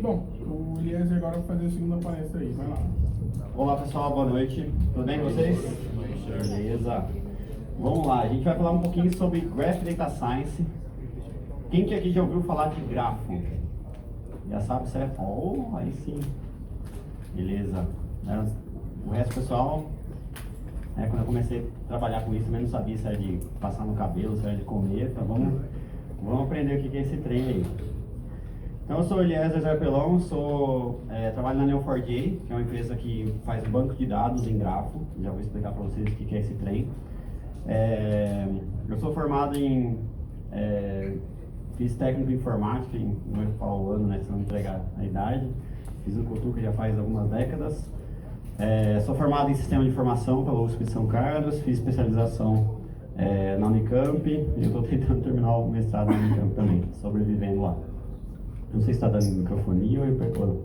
Bom, o Eliezer agora vai fazer a segunda palestra aí, vai lá. Olá pessoal, boa noite. Tudo bem com vocês? Beleza. Vamos lá, a gente vai falar um pouquinho sobre Graph Data Science. Quem que aqui já ouviu falar de grafo? Já sabe certo? Oh, aí sim. Beleza. O resto pessoal, quando eu comecei a trabalhar com isso, eu não sabia se era de passar no cabelo, se era de comer. Então vamos aprender o que é esse trem aí. Então eu sou Eliezer Zarpelão, trabalho na Neo4j, que é uma empresa que faz banco de dados em grafo. Já vou explicar para vocês o que é esse trem. Eu sou formado fiz técnico em informática, não vou falar o ano, né, se não entregar a idade. Fiz no Cotuca já faz algumas décadas. Sou formado em sistema de informação pela USP de São Carlos, fiz especialização na Unicamp e eu estou tentando terminar o mestrado na Unicamp também, sobrevivendo lá. Não sei se está dando microfonia ou hipercoro.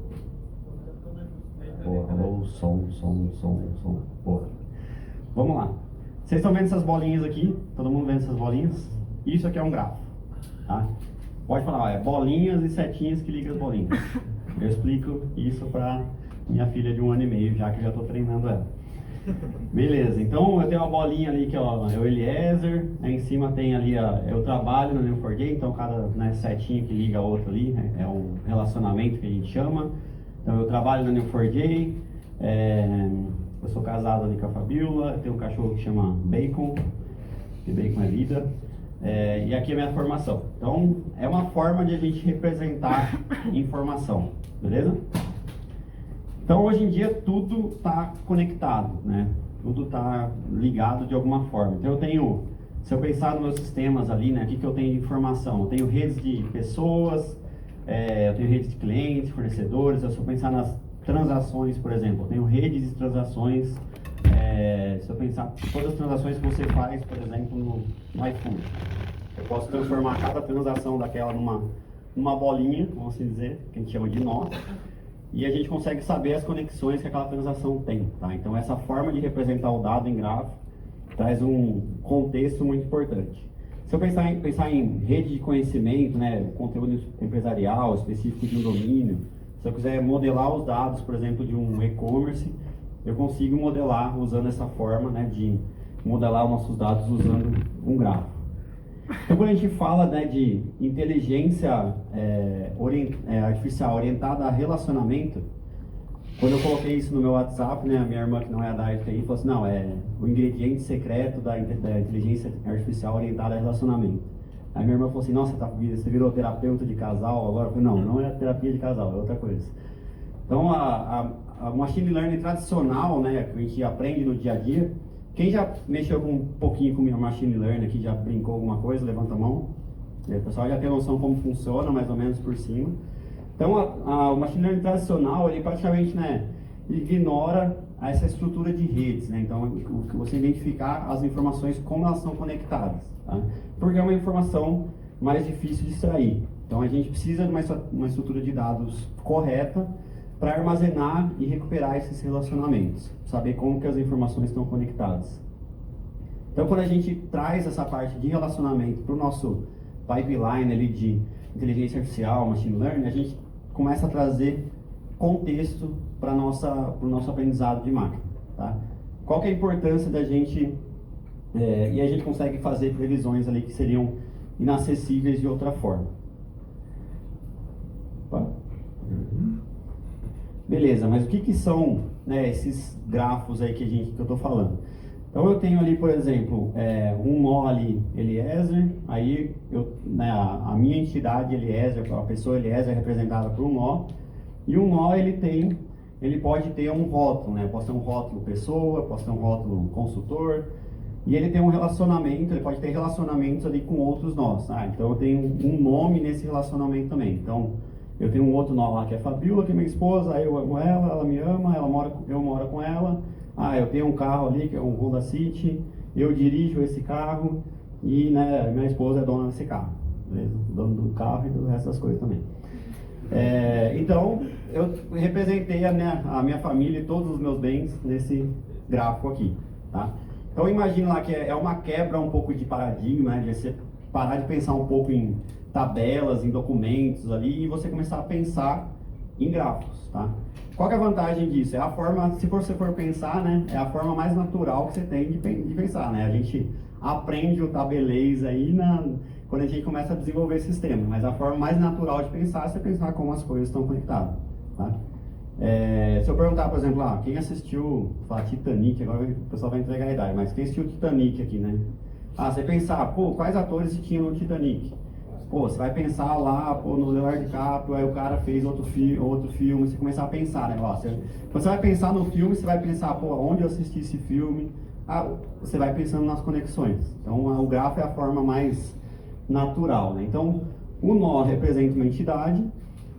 Alô, som. Porra. Vamos lá. Vocês estão vendo essas bolinhas aqui? Todo mundo vendo essas bolinhas? Isso aqui é um grafo. Tá? Pode falar, bolinhas e setinhas que ligam as bolinhas. Eu explico isso para minha filha de 1 ano e meio, já que eu já estou treinando ela. Beleza, então eu tenho uma bolinha ali que é o Eliezer, aí em cima tem ali, eu trabalho no Neo4j, então cada setinha que liga a outra ali é um relacionamento que a gente chama. Então eu trabalho na Neo4j, eu sou casado ali com a Fabiola, eu tenho um cachorro que chama Bacon, que Bacon é vida, e aqui é a minha formação. Então é uma forma de a gente representar informação, beleza? Então, hoje em dia, tudo está conectado, né? Tudo está ligado de alguma forma. Então, se eu pensar nos meus sistemas ali, né? O que eu tenho de informação? Eu tenho redes de pessoas, eu tenho redes de clientes, fornecedores. Se eu pensar nas transações, por exemplo, eu tenho redes de transações. Se eu pensar todas as transações que você faz, por exemplo, no iFood, eu posso transformar cada transação daquela numa bolinha, vamos assim dizer, que a gente chama de nó. E a gente consegue saber as conexões que aquela transação tem, tá? Então essa forma de representar o dado em grafo traz um contexto muito importante. Se eu pensar em rede de conhecimento, né, conteúdo empresarial específico de um domínio, se eu quiser modelar os dados, por exemplo, de um e-commerce, eu consigo modelar usando essa forma, né, de modelar os nossos dados usando um grafo. Então, quando a gente fala, né, de inteligência artificial orientada a relacionamento, quando eu coloquei isso no meu WhatsApp, né, a minha irmã, que não é da área de TI, falou assim, não, é o ingrediente secreto da inteligência artificial orientada a relacionamento. Aí minha irmã falou assim, nossa, você virou terapeuta de casal agora? Eu falei, não é terapia de casal, é outra coisa. Então, a machine learning tradicional, né, que a gente aprende no dia a dia, quem já mexeu um pouquinho com o machine learning aqui, já brincou alguma coisa, levanta a mão. O pessoal já tem noção como funciona, mais ou menos por cima. Então, o machine learning tradicional, ele praticamente, né, ignora essa estrutura de redes, né? Então, você identificar as informações, como elas são conectadas, tá? Porque é uma informação mais difícil de extrair. Então, a gente precisa de uma estrutura de dados correta para armazenar e recuperar esses relacionamentos, saber como que as informações estão conectadas. Então, quando a gente traz essa parte de relacionamento para o nosso pipeline ali de inteligência artificial, machine learning, a gente começa a trazer contexto para o nosso aprendizado de máquina, tá? Qual que é a importância da gente, e a gente consegue fazer previsões ali que seriam inacessíveis de outra forma. Opa. Beleza, mas o que são, né, esses grafos aí que eu estou falando? Então eu tenho ali, por exemplo, um nó ali, Eliezer, aí a minha entidade Eliezer, a pessoa Eliezer é representada por um nó, e um nó ele pode ter um rótulo, né? Posso ter um rótulo pessoa, posso ter um rótulo consultor, e ele tem um relacionamento, ele pode ter relacionamentos ali com outros nós, tá? Então eu tenho um nome nesse relacionamento também. Então eu tenho um outro nó lá que é Fabiola, que é minha esposa, aí eu amo ela me ama, eu moro com ela. Eu tenho um carro ali que é um Honda City, eu dirijo esse carro e, né, minha esposa é dona desse carro, beleza? Dono do carro e do resto das coisas também. Então eu representei a minha família e todos os meus bens nesse gráfico aqui, tá? Então imagina lá que é uma quebra um pouco de paradigma, né, de você parar de pensar um pouco em tabelas, em documentos ali, e você começar a pensar em grafos, tá? Qual que é a vantagem disso? É a forma, se você for pensar, né, é a forma mais natural que você tem de pensar, né? A gente aprende o tabelês aí quando a gente começa a desenvolver sistema, mas a forma mais natural de pensar é você pensar como as coisas estão conectadas, tá? Se eu perguntar, por exemplo, quem assistiu Titanic, agora o pessoal vai entregar a idade, mas quem assistiu Titanic aqui, né? Você pensar, pô, quais atores tinham no Titanic? Pô, você vai pensar lá, pô, no Leonardo DiCaprio, aí o cara fez outro filme, você começar a pensar, né? Quando você vai pensar no filme, você vai pensar, pô, onde eu assisti esse filme? Você vai pensando nas conexões. Então, o grafo é a forma mais natural, né? Então, o nó representa uma entidade,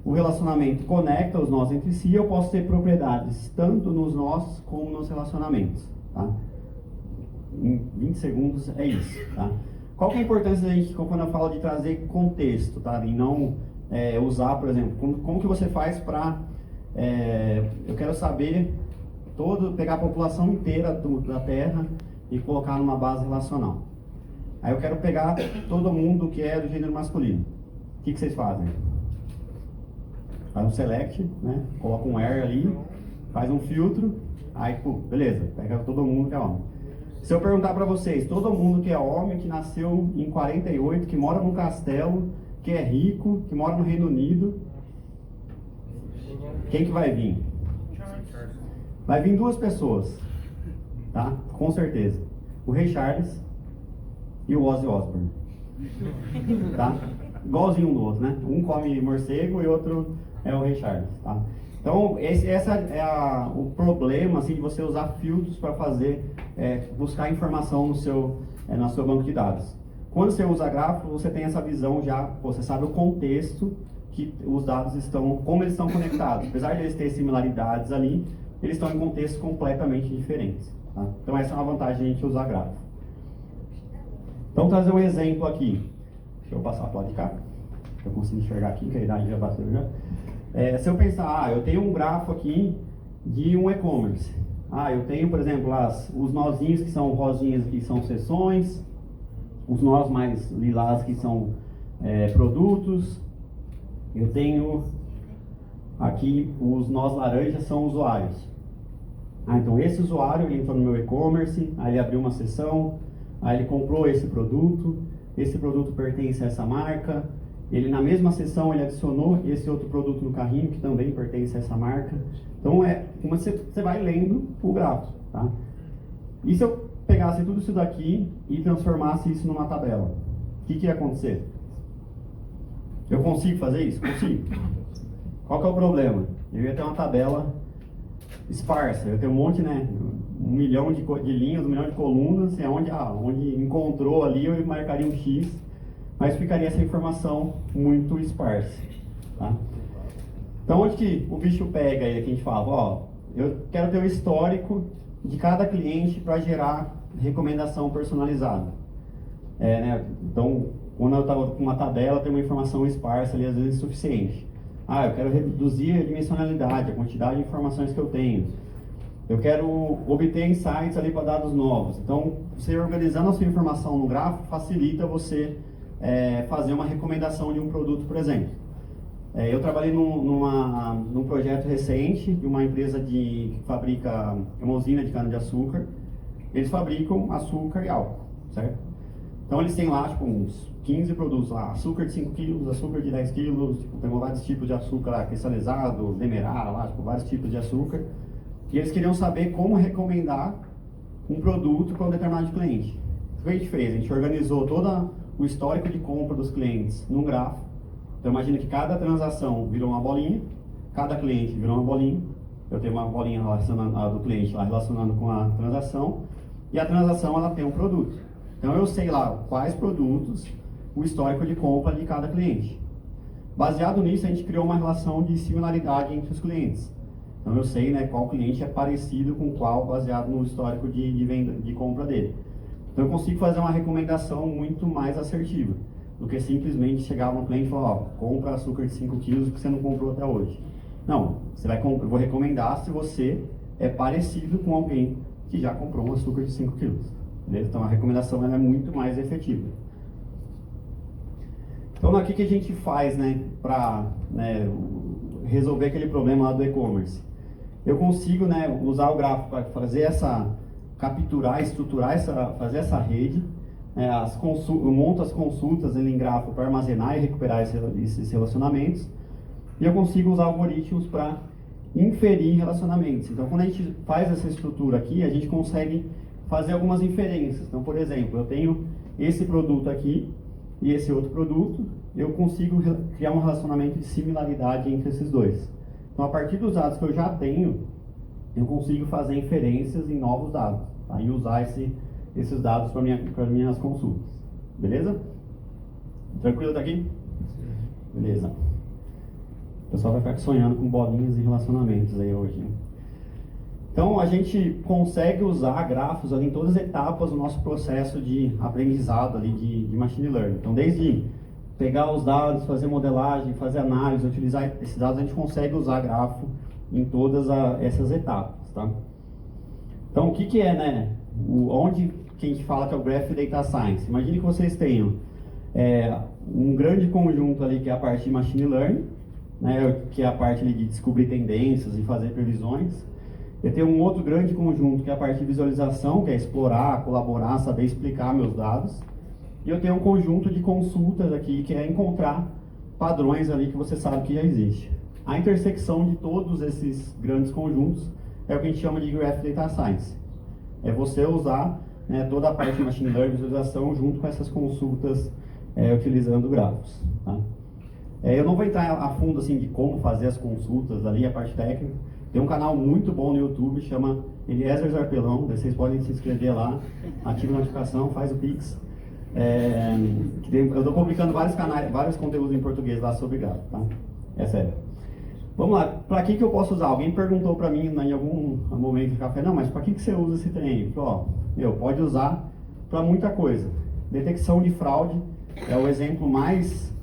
o relacionamento conecta os nós entre si, eu posso ter propriedades tanto nos nós como nos relacionamentos, tá? Em 20 segundos é isso, tá? Qual que é a importância da gente, quando eu falo de trazer contexto, tá? E não usar, por exemplo, como que você faz para... eu quero saber, pegar a população inteira da Terra e colocar numa base relacional. Aí eu quero pegar todo mundo que é do gênero masculino. O que vocês fazem? Faz um select, né? Coloca um air ali, faz um filtro, aí, pô, beleza, pega todo mundo que é homem. Se eu perguntar para vocês, todo mundo que é homem, que nasceu em 48, que mora num castelo, que é rico, que mora no Reino Unido, quem que vai vir? Vai vir duas pessoas, tá? Com certeza. O Ray Charles e o Ozzy Osbourne, tá? Igualzinho um do outro, né? Um come morcego e outro é o Ray Charles, tá? Então, esse é o problema, assim, de você usar filtros para fazer, buscar informação no seu banco de dados. Quando você usa grafo, você tem essa visão já, você sabe o contexto que os dados estão, como eles estão conectados. Apesar de eles terem similaridades ali, eles estão em contextos completamente diferentes, tá? Então, essa é uma vantagem de a gente usar grafo. Então, trazer um exemplo aqui. Deixa eu passar a placa de cá, para eu conseguir enxergar aqui, que a idade já bateu já. Se eu pensar, eu tenho um grafo aqui de um e-commerce. Eu tenho, por exemplo, os nozinhos que são rosinhas, que são seções, os nós mais lilás, que são produtos. Eu tenho aqui os nós laranjas, são usuários. Então esse usuário, ele entrou no meu e-commerce, aí ele abriu uma seção, aí ele comprou esse produto pertence a essa marca. Ele, na mesma sessão, ele adicionou esse outro produto no carrinho, que também pertence a essa marca. Então, como você vai lendo o grafo, tá? E se eu pegasse tudo isso daqui e transformasse isso numa tabela? O que ia acontecer? Eu consigo fazer isso? Consigo. Qual que é o problema? Eu ia ter uma tabela esparsa, eu ia ter um monte, né? 1 milhão de linhas, 1 milhão de colunas, onde encontrou ali, eu marcaria um X, mas ficaria essa informação muito esparsa, tá? Então, onde que o bicho pega aí, que a gente fala, eu quero ter o histórico de cada cliente para gerar recomendação personalizada. Né? Então, quando eu estava com uma tabela, tem uma informação esparsa ali, às vezes insuficiente. Eu quero reduzir a dimensionalidade, a quantidade de informações que eu tenho. Eu quero obter insights ali para dados novos. Então, você organizando a sua informação no grafo, facilita você fazer uma recomendação de um produto, por exemplo. Eu trabalhei num projeto recente de uma empresa que fabrica uma usina de cana-de-açúcar. Eles fabricam açúcar e álcool, certo? Então eles têm lá uns 15 produtos lá, açúcar de 5 quilos, açúcar de 10 quilos, tem vários tipos de açúcar lá, cristalizado, demerara lá, vários tipos de açúcar. E eles queriam saber como recomendar um produto para um determinado cliente. O que a gente fez? A gente organizou todo o histórico de compra dos clientes num grafo. Então imagina que cada transação virou uma bolinha, cada cliente virou uma bolinha. Eu tenho uma bolinha do cliente lá relacionando com a transação, e a transação ela tem um produto. Então eu sei lá quais produtos, o histórico de compra de cada cliente. Baseado nisso, a gente criou uma relação de similaridade entre os clientes. Então eu sei, né, qual cliente é parecido com qual, baseado no histórico de venda, de compra dele. Então eu consigo fazer uma recomendação muito mais assertiva do que simplesmente chegar no cliente e falar, compra açúcar de 5 quilos que você não comprou até hoje. Não, eu vou recomendar se você é parecido com alguém que já comprou um açúcar de 5 quilos. Beleza? Então a recomendação ela é muito mais efetiva. Então aqui que a gente faz, né, para resolver aquele problema lá do e-commerce. Eu consigo, né, usar o gráfico para fazer capturar, estruturar, fazer essa rede, eu monto as consultas em gráfico para armazenar e recuperar esses relacionamentos, e eu consigo usar algoritmos para inferir relacionamentos. Então, quando a gente faz essa estrutura aqui, a gente consegue fazer algumas inferências. Então, por exemplo, eu tenho esse produto aqui e esse outro produto, eu consigo criar um relacionamento de similaridade entre esses dois. Então, a partir dos dados que eu já tenho, eu consigo fazer inferências em novos dados, tá? E usar esses dados para minhas consultas. Beleza? Tranquilo daqui? Beleza. O pessoal vai ficar sonhando com bolinhas e relacionamentos aí hoje, né? Então, a gente consegue usar grafos ali em todas as etapas do nosso processo de aprendizado ali de Machine Learning. Então, desde pegar os dados, fazer modelagem, fazer análise, utilizar esses dados, a gente consegue usar grafo em todas essas etapas, tá? Então, o que é, né? Onde que a gente fala que é o Graph Data Science? Imagine que vocês tenham um grande conjunto ali que é a parte de Machine Learning, né, que é a parte ali de descobrir tendências e fazer previsões. Eu tenho um outro grande conjunto que é a parte de visualização, que é explorar, colaborar, saber explicar meus dados. E eu tenho um conjunto de consultas aqui, que é encontrar padrões ali que você sabe que já existe. A intersecção de todos esses grandes conjuntos é o que a gente chama de Graph Data Science. É você usar, né, toda a parte de Machine Learning, visualização, junto com essas consultas, utilizando grafos, tá? Eu não vou entrar a fundo assim, de como fazer as consultas ali, a parte técnica. Tem um canal muito bom no YouTube, chama Eliezer Zarpelão, vocês podem se inscrever lá, ativa a notificação, faz o Pix. Eu estou publicando vários conteúdos em português lá sobre grafo, tá? É sério. Vamos lá, para que eu posso usar? Alguém perguntou para mim em algum momento do café, não, mas para que você usa esse trem? Pode usar para muita coisa. Detecção de fraude é o exemplo mais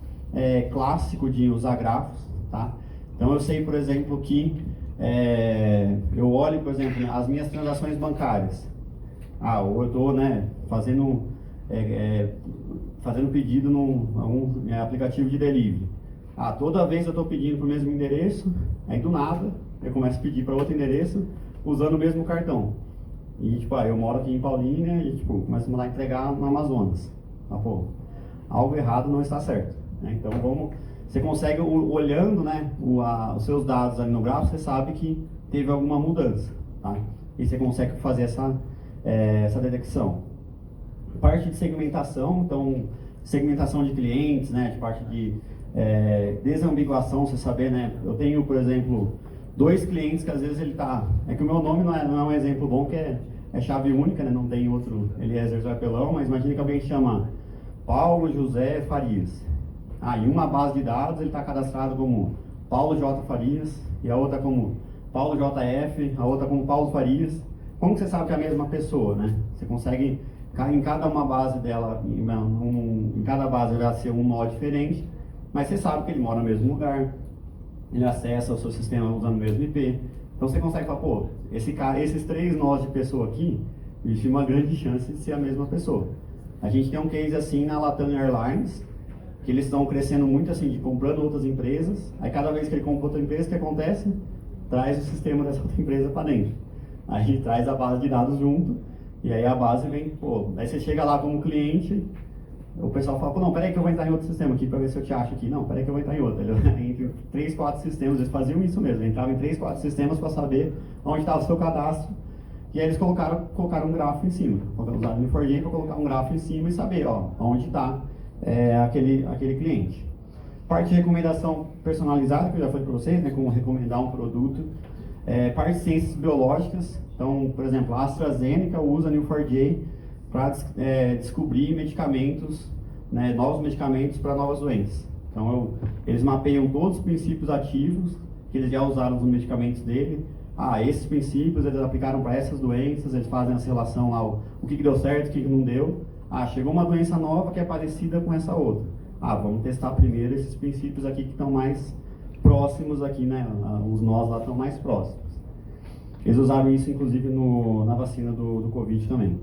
clássico de usar grafos, tá? Então eu sei, por exemplo, que eu olho, por exemplo, as minhas transações bancárias. Ou eu estou, né, fazendo pedido num aplicativo de delivery. Toda vez eu estou pedindo para o mesmo endereço, aí do nada eu começo a pedir para outro endereço usando o mesmo cartão. E eu moro aqui em Paulínia e começo a mandar entregar no Amazonas. Algo errado não está certo, né? Então você consegue, olhando, né, os seus dados ali no gráfico, você sabe que teve alguma mudança, tá? E você consegue fazer essa detecção. Parte de segmentação, então segmentação de clientes, né, de parte de desambiguação, você saber, né, eu tenho, por exemplo, 2 clientes que às vezes ele tá, que o meu nome não é um exemplo bom, que é chave única, né, não tem outro Eliezer Zarpelão, mas imagine que alguém chama Paulo José Farias. Em uma base de dados ele está cadastrado como Paulo J. Farias, e a outra como Paulo JF, a outra como Paulo Farias. Como que você sabe que é a mesma pessoa, né? Você consegue, em cada uma base dela, em cada base vai ser um nó diferente, mas você sabe que ele mora no mesmo lugar, ele acessa o seu sistema usando o mesmo IP. Então você consegue falar, esses 3 nós de pessoa aqui, existe uma grande chance de ser a mesma pessoa. A gente tem um case assim na Latam Airlines, que eles estão crescendo muito assim, de comprando outras empresas. Aí cada vez que ele compra outra empresa, o que acontece? Traz o sistema dessa outra empresa para dentro. Aí traz a base de dados junto, e aí a base vem, aí você chega lá como cliente, o pessoal fala, não, peraí que eu vou entrar em outro sistema aqui para ver se eu te acho aqui. Não, peraí que eu vou entrar em outro. Entre 3, 4 sistemas, eles faziam isso mesmo, entravam em 3, 4 sistemas para saber onde estava o seu cadastro. E aí eles colocaram um grafo em cima, usaram o Neo4j para colocar um grafo em cima e saber, onde está aquele cliente. Parte de recomendação personalizada, que eu já falei para vocês, né, como recomendar um produto. Parte de ciências biológicas, então, por exemplo, a AstraZeneca usa Neo4j para descobrir medicamentos, né, novos medicamentos para novas doenças. Então, eles mapeiam todos os princípios ativos que eles já usaram nos medicamentos dele. Esses princípios eles aplicaram para essas doenças, eles fazem essa relação lá, o que deu certo, o que não deu. Chegou uma doença nova que é parecida com essa outra. Vamos testar primeiro esses princípios aqui que estão mais próximos aqui, né? Os nós lá estão mais próximos. Eles usaram isso, inclusive, na vacina do Covid também.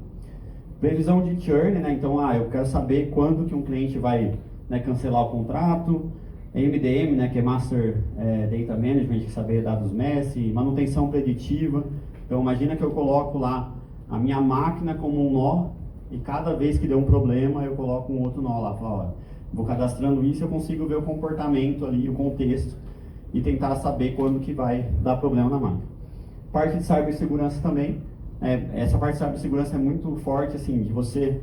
Previsão de churn, né? Então, eu quero saber quando que um cliente vai, né, cancelar o contrato, MDM, né, que é Master Data Management, que saber dados MESS, manutenção preditiva. Então imagina que eu coloco lá a minha máquina como um nó e cada vez que der um problema eu coloco um outro nó lá. Falo, ó, vou cadastrando isso, eu consigo ver o comportamento ali, o contexto e tentar saber quando que vai dar problema na máquina. Parte de cibersegurança também. Essa parte de cibersegurança é muito forte, assim, de você...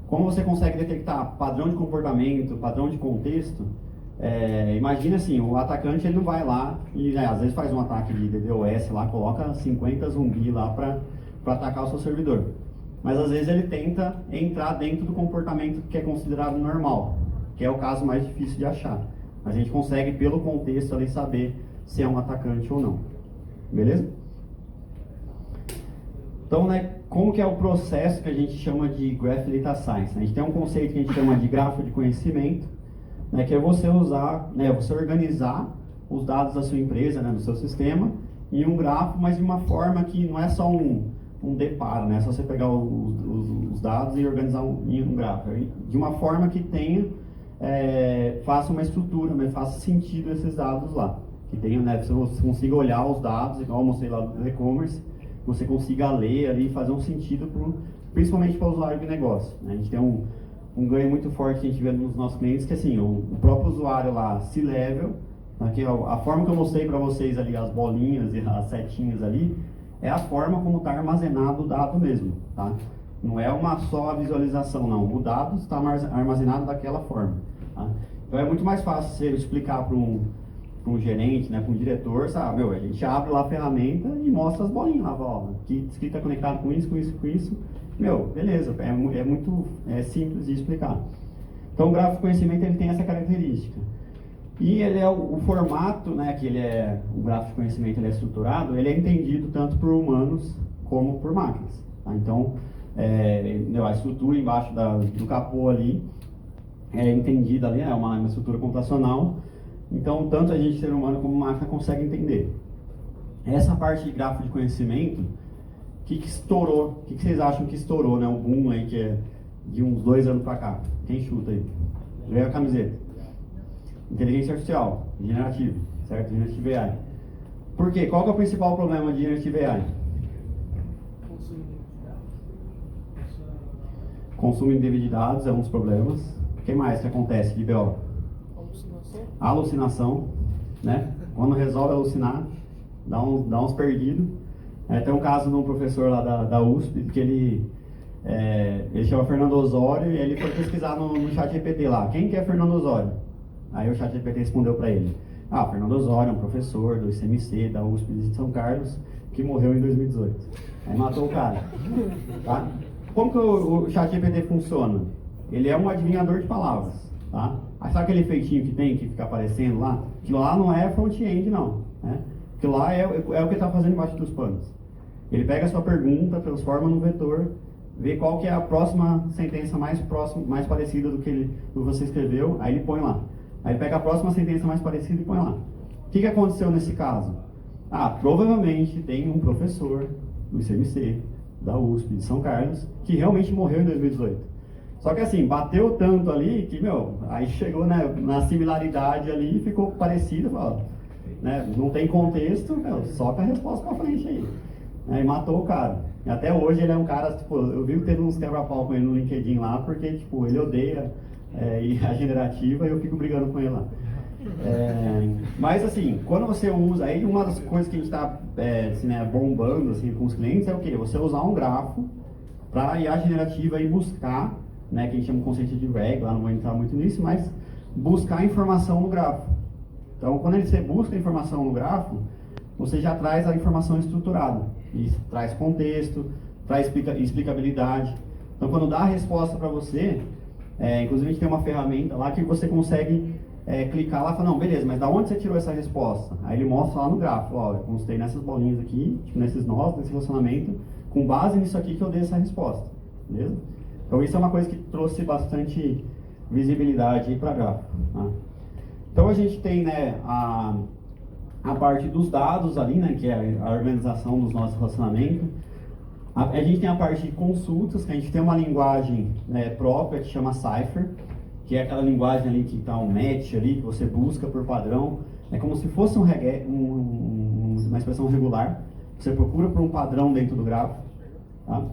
Como você consegue detectar padrão de comportamento, padrão de contexto, imagina assim, o atacante ele não vai lá e às vezes faz um ataque de DDoS lá, coloca 50 zumbis lá para atacar o seu servidor. Mas às vezes ele tenta entrar dentro do comportamento que é considerado normal, que é o caso mais difícil de achar. A gente consegue, pelo contexto ali, saber se é um atacante ou não. Beleza? Então, né, como que é o processo que a gente chama de Graph Data Science? A gente tem um conceito que a gente chama de grafo de conhecimento, né, que é você usar, né, você organizar os dados da sua empresa, né, do seu sistema, em um grafo, mas de uma forma que não é só um deparo, né, é só você pegar os dados e organizar em um grafo. De uma forma que tenha, faça uma estrutura, mas faça sentido esses dados lá. Que tenha, né, você consiga olhar os dados, igual eu mostrei lá do e-commerce, você consiga ler ali e fazer um sentido, principalmente para o usuário de negócio. Né? A gente tem um ganho muito forte que a gente vê nos nossos clientes, que assim, o próprio usuário lá, C-Level, aqui, a forma que eu mostrei para vocês ali, as bolinhas e as setinhas ali, é a forma como está armazenado o dado mesmo. Tá? Não é uma só visualização, não. O dado está armazenado daquela forma. Tá? Então é muito mais fácil você explicar para um gerente, né, para um diretor, sabe, a gente abre lá a ferramenta e mostra as bolinhas lá, ó, que está conectado com isso, com isso, com isso, beleza, é muito simples de explicar. Então o gráfico de conhecimento ele tem essa característica. E ele é o formato, né, que o gráfico de conhecimento ele é estruturado, ele é entendido tanto por humanos como por máquinas. Tá? Então, a estrutura embaixo do capô ali é entendida ali, é uma estrutura computacional. Então, tanto a gente, ser humano, como máquina, consegue entender. Essa parte de gráfico de conhecimento, o que estourou? O que vocês acham que estourou, né? O boom aí, que é de uns 2 anos pra cá. Quem chuta aí? Ganha a camiseta. Inteligência artificial, generativa, certo? Generative AI. Por quê? Qual que é o principal problema de generative AI? Consumo indevido de dados é um dos problemas. O que mais que acontece de BO? Alucinação, né? Quando resolve alucinar, dá uns perdidos. Tem um caso de um professor lá da USP, que ele chama Fernando Osório, e ele foi pesquisar no ChatGPT lá, quem que é Fernando Osório? Aí o ChatGPT respondeu para ele, Fernando Osório é um professor do ICMC, da USP de São Carlos, que morreu em 2018. Aí matou o cara. Tá? Como que o ChatGPT funciona? Ele é um adivinhador de palavras. Tá? Aí sabe aquele efeitinho que tem, que fica aparecendo lá? Aquilo lá não é front-end, não. Né? Aquilo lá é o que ele está fazendo embaixo dos panos. Ele pega a sua pergunta, transforma num vetor, vê qual que é a próxima sentença mais parecida do que você escreveu, aí ele põe lá. Aí ele pega a próxima sentença mais parecida e põe lá. O que aconteceu nesse caso? Provavelmente tem um professor do ICMC, da USP, de São Carlos, que realmente morreu em 2018. Só que assim, bateu tanto ali que, aí chegou, né, na similaridade ali e ficou parecido, né, não tem contexto, soca a resposta pra frente aí. E matou o cara. E até hoje ele é um cara, tipo, eu vi que teve uns quebra-pau com ele no LinkedIn lá, porque, tipo, ele odeia a generativa e eu fico brigando com ele lá. Mas assim, quando você usa, aí uma das coisas que a gente está assim, né, bombando assim, com os clientes é o quê? Você usar um grafo para IA generativa e buscar, né, que a gente chama de conceito de RAG, lá não vou entrar muito nisso, mas buscar informação no grafo. Então, quando você busca informação no grafo, você já traz a informação estruturada. Isso traz contexto, traz explicabilidade. Então, quando dá a resposta para você, inclusive a gente tem uma ferramenta lá que você consegue clicar lá e falar, não, beleza, mas da onde você tirou essa resposta? Aí ele mostra lá no gráfico, ó, eu consultei nessas bolinhas aqui, tipo, nesses nós, nesse relacionamento, com base nisso aqui que eu dei essa resposta, beleza? Então isso é uma coisa que trouxe bastante visibilidade para gráfico. Tá? Então a gente tem, né, a parte dos dados ali, né, que é a organização dos nossos relacionamentos. A gente tem a parte de consultas, que a gente tem uma linguagem, né, própria que chama Cypher. que é aquela linguagem ali que está um match ali, que você busca por padrão. É como se fosse uma expressão regular. Você procura por um padrão dentro do gráfico. Tá?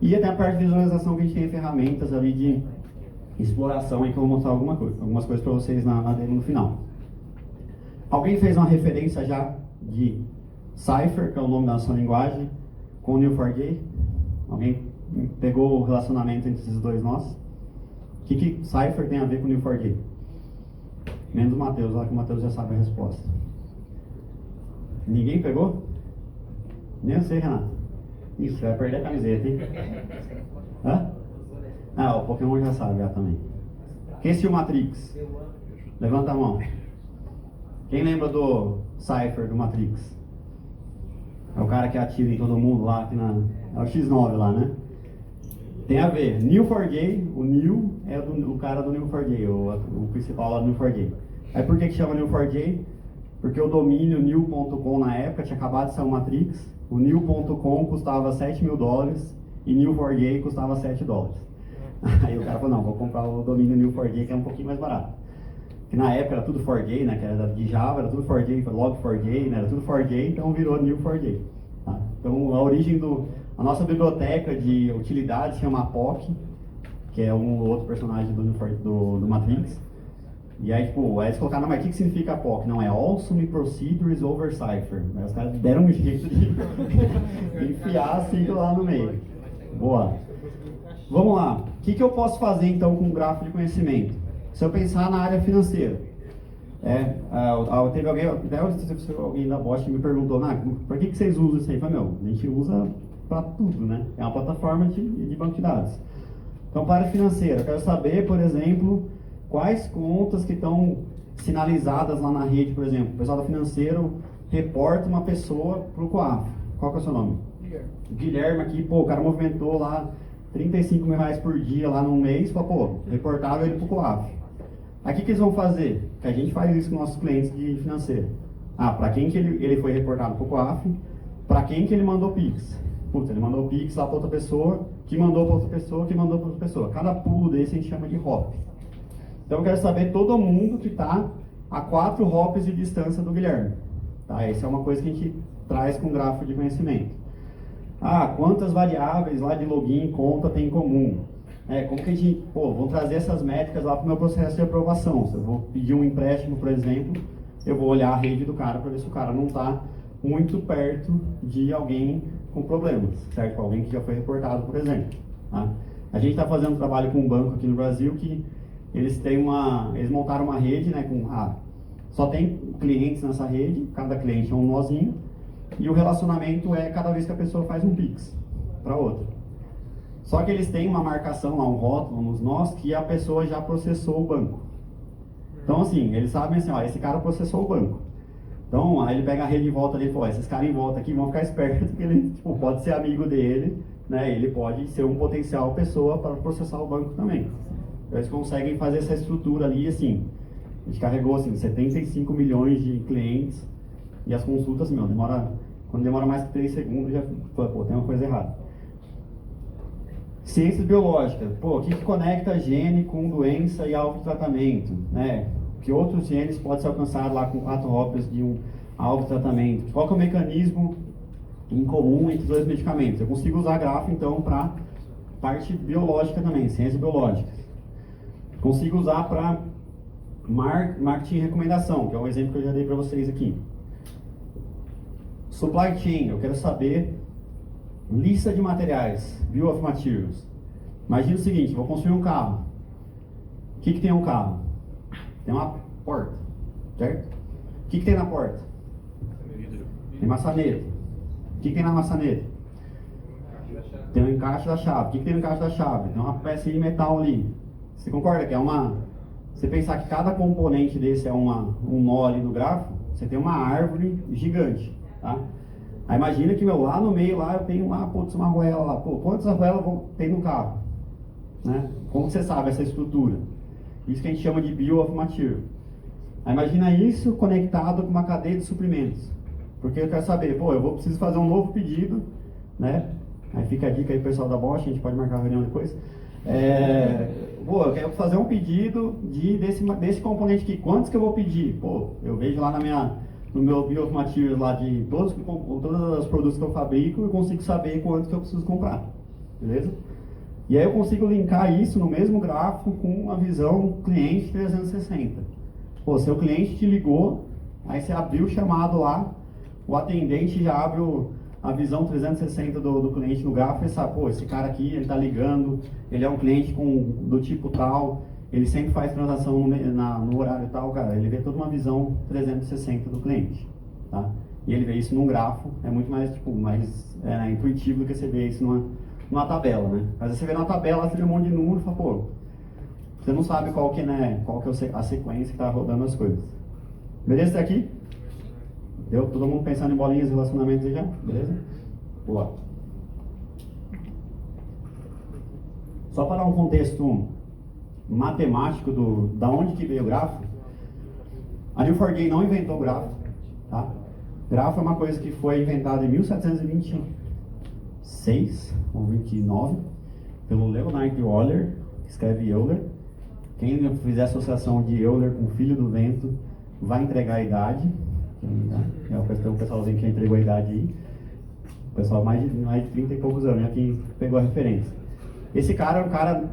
E até a parte de visualização que a gente tem ferramentas ali de exploração, aí que eu vou mostrar algumas coisas para vocês na demo no final. Alguém fez uma referência já de Cypher, que é o nome da nossa linguagem, com o Neo4j? Alguém pegou o relacionamento entre esses dois nós? O que Cypher tem a ver com o Neo4j? Menos o Matheus, olha que o Matheus já sabe a resposta. Ninguém pegou? Nem eu sei, Renato. Isso, vai perder a camiseta, hein? Hã? Ah, o Pokémon já sabe já também. Quem assistiu Matrix? Levanta a mão. Quem lembra do Cypher do Matrix? É o cara que atira em todo mundo lá, aqui é o X9 lá, né? Tem a ver. Neo4j, o Neo é o cara do Neo4j, o principal lá do Neo4j. Aí por que chama Neo4j? Porque o domínio new.com na época tinha acabado de sair o Matrix, o new.com custava $7 mil e Neo4j custava $7. Aí o cara falou, não, vou comprar o domínio Neo4j que é um pouquinho mais barato. Que na época era tudo 4J, né, que era de Java, era tudo 4J, log4j, né, era tudo 4J, então virou Neo4j. Tá? Então a origem a nossa biblioteca de utilidades chama APOC, que é um outro personagem do Matrix. E aí, tipo, aí eles colocaram, mas o que significa APOC? Não, é Awesome Procedures Over Cypher. Aí os caras deram um jeito de enfiar a sigla lá no meio. Boa. Vamos lá. O que eu posso fazer então com um grafo de conhecimento? Se eu pensar na área financeira. Teve alguém da Bosch que me perguntou, por que vocês usam isso aí? Eu falei, a gente usa para tudo, né? É uma plataforma de banco de dados. Então, para a área financeira, eu quero saber, por exemplo, quais contas que estão sinalizadas lá na rede, por exemplo. O pessoal do financeiro reporta uma pessoa para o COAF. Qual que é o seu nome? Guilherme. Guilherme aqui, o cara movimentou lá R$35 mil por dia lá num mês, reportaram ele para o COAF. Aí o que eles vão fazer? Que a gente faz isso com nossos clientes de financeiro. Para quem que ele foi reportado para o COAF, para quem que ele mandou Pix. Ele mandou Pix lá para outra pessoa, que mandou para outra pessoa, que mandou para outra pessoa. Cada pulo desse a gente chama de hop. Então eu quero saber todo mundo que está a 4 hops de distância do Guilherme. Tá? Essa é uma coisa que a gente traz com gráfico de conhecimento. Quantas variáveis lá de login e conta tem em comum? Como que a gente, vou trazer essas métricas lá para o meu processo de aprovação. Se eu vou pedir um empréstimo, por exemplo, eu vou olhar a rede do cara para ver se o cara não está muito perto de alguém com problemas, certo? Alguém que já foi reportado, por exemplo. Tá? A gente está fazendo um trabalho com um banco aqui no Brasil que eles montaram uma rede, né, só tem clientes nessa rede, cada cliente é um nozinho, e o relacionamento é cada vez que a pessoa faz um Pix para outra. Só que eles têm uma marcação lá, um rótulo nos nós, que a pessoa já processou o banco. Então assim, eles sabem assim, esse cara processou o banco. Então, aí ele pega a rede de volta ali e fala, esses caras em volta aqui vão ficar espertos, porque ele pode ser amigo dele, né? Ele pode ser um potencial pessoa para processar o banco também. Então, eles conseguem fazer essa estrutura ali, assim, a gente carregou, 75 milhões de clientes, e as consultas, quando demora mais que 3 segundos, já, tem uma coisa errada. Ciências biológicas, o que conecta gene com doença e alvo de tratamento, né? Que outros genes podem ser alcançados lá com 4 hops de um alvo de tratamento? Qual que é o mecanismo em comum entre os dois medicamentos? Eu consigo usar grafo, então, para parte biológica também, ciências biológicas. Consigo usar para marketing e recomendação, que é um exemplo que eu já dei para vocês aqui. Supply chain, eu quero saber lista de materiais, bill of materials. Imagina o seguinte, vou construir um carro. O que tem um carro? Tem uma porta, certo? O que tem na porta? Tem maçaneta. O que tem na maçaneta? Tem o encaixe da chave. O que tem no encaixe da chave? Tem uma peça de metal ali. Você concorda que você pensar que cada componente desse é um nó ali no grafo, você tem uma árvore gigante, tá? Aí imagina que lá no meio lá eu tenho uma arruela lá. Quantas arruelas tem no carro? Né? Como você sabe essa estrutura? Isso que a gente chama de bill of material. Aí imagina isso conectado com uma cadeia de suprimentos. Porque eu quero saber, eu preciso fazer um novo pedido, né? Aí fica a dica aí, pessoal da Bosch, a gente pode marcar a reunião depois. Pô, eu quero fazer um pedido desse componente aqui. Quantos que eu vou pedir? Pô, eu vejo lá no meu Bill of Materials lá de todos os produtos que eu fabrico, eu consigo saber quantos que eu preciso comprar. Beleza? E aí eu consigo linkar isso no mesmo gráfico com a visão cliente 360. Pô, seu cliente te ligou, aí você abriu o chamado lá, o atendente já abre a visão 360 do cliente no gráfico e sabe, pô, esse cara aqui, ele tá ligando, ele é um cliente do tipo tal, ele sempre faz transação no horário tal, cara, ele vê toda uma visão 360 do cliente, tá? E ele vê isso num gráfico, é muito mais, intuitivo do que você vê isso numa tabela, né? Às vezes você vê na tabela, você vê um monte de número e fala, pô, você não sabe qual que é a sequência que tá rodando as coisas. Beleza até aqui? Deu? Todo mundo pensando em bolinhas e relacionamentos aí já? Beleza? Boa. Só para dar um contexto matemático da onde que veio o grafo, a Newforgay não inventou o grafo, tá? Grafo é uma coisa que foi inventada em 1726 ou 29 pelo Leonard Euler, que escreve Euler. Quem fizer associação de Euler com Filho do Vento vai entregar a idade. É o pessoalzinho que entregou a idade aí. O pessoal mais de 30 e poucos anos, quem pegou a referência. Esse cara é um cara,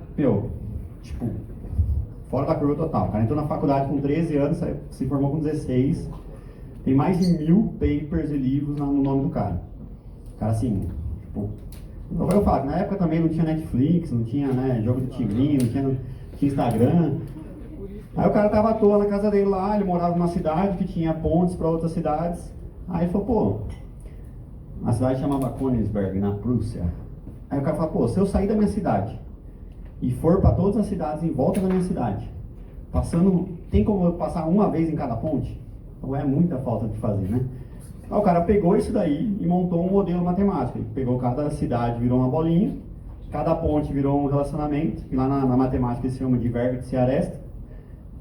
fora da curva total. O cara entrou na faculdade com 13 anos, se formou com 16. Tem mais de 1000 papers e livros no nome do cara. O cara assim, eu falo que na época também não tinha Netflix, não tinha jogo de tigrinho, não tinha Instagram. Aí o cara tava à toa na casa dele lá, ele morava numa cidade que tinha pontes para outras cidades. Aí ele falou, pô, a cidade chamava Königsberg, na Prússia. Aí o cara falou, pô, se eu sair da minha cidade e for para todas as cidades em volta da minha cidade, tem como eu passar uma vez em cada ponte? Então é muita falta de fazer, né? Aí o cara pegou isso daí e montou um modelo matemático. Ele pegou cada cidade, virou uma bolinha, cada ponte virou um relacionamento, que lá na matemática se chama de vértice e aresta.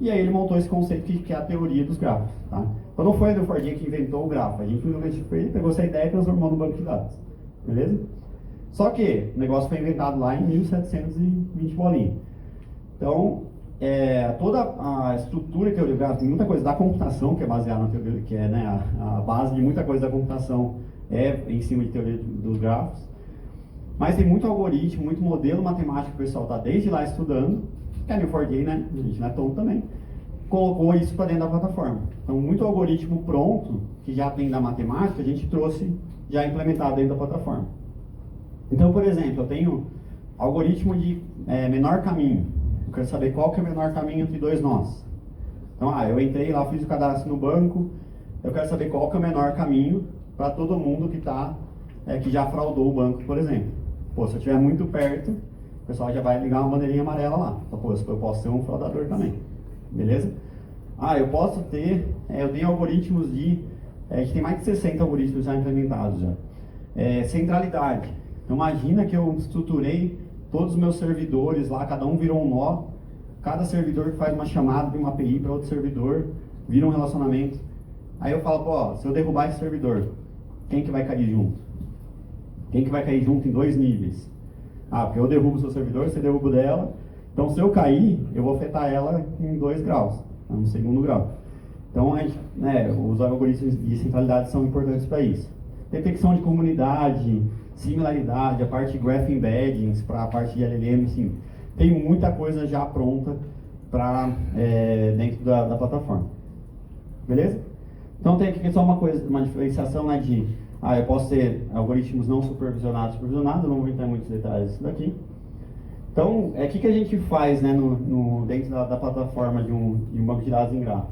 E aí ele montou esse conceito que é a teoria dos grafos, tá? Então não foi a Newforgay que inventou o grafo, a gente pegou essa ideia e transformou no banco de dados, beleza? Só que o negócio foi inventado lá em 1720 bolinha. Então, toda a estrutura teoria tem muita coisa da computação que é baseada na teoria, que é a base de muita coisa da computação é em cima de teoria dos grafos. Mas tem muito algoritmo, muito modelo matemático que o pessoal está desde lá estudando. Que a Newforgay, né? A gente não é tonto também. Colocou isso para dentro da plataforma. Então, muito algoritmo pronto, que já vem da matemática, a gente trouxe já implementado dentro da plataforma. Então, por exemplo, eu tenho algoritmo de menor caminho. Eu quero saber qual que é o menor caminho entre dois nós. Então, eu entrei lá, fiz o cadastro no banco, eu quero saber qual que é o menor caminho para todo mundo que já fraudou o banco, por exemplo. Pô, se eu estiver muito perto, o pessoal já vai ligar uma bandeirinha amarela lá. Então, pô, eu posso ser um fraudador também. Beleza? Eu posso ter... eu tenho algoritmos a gente tem mais de 60 algoritmos já implementados já. Centralidade. Então, imagina que eu estruturei todos os meus servidores lá, cada um virou um nó. Cada servidor que faz uma chamada de uma API para outro servidor, vira um relacionamento. Aí eu falo, pô, se eu derrubar esse servidor, quem que vai cair junto? Quem que vai cair junto em 2 níveis? Porque eu derrubo o seu servidor, você derruba o dela. Então, se eu cair, eu vou afetar ela em 2 graus, no segundo grau. Então, os algoritmos de centralidade são importantes para isso. Detecção de comunidade, similaridade, a parte de Graph Embeddings, para a parte de LLM, sim. Tem muita coisa já pronta dentro da plataforma. Beleza? Então, tem aqui só uma diferenciação eu posso ter algoritmos não supervisionados e supervisionados, eu não vou entrar em muitos detalhes disso daqui. Então, o que a gente faz dentro da plataforma de um banco de dados em grafo?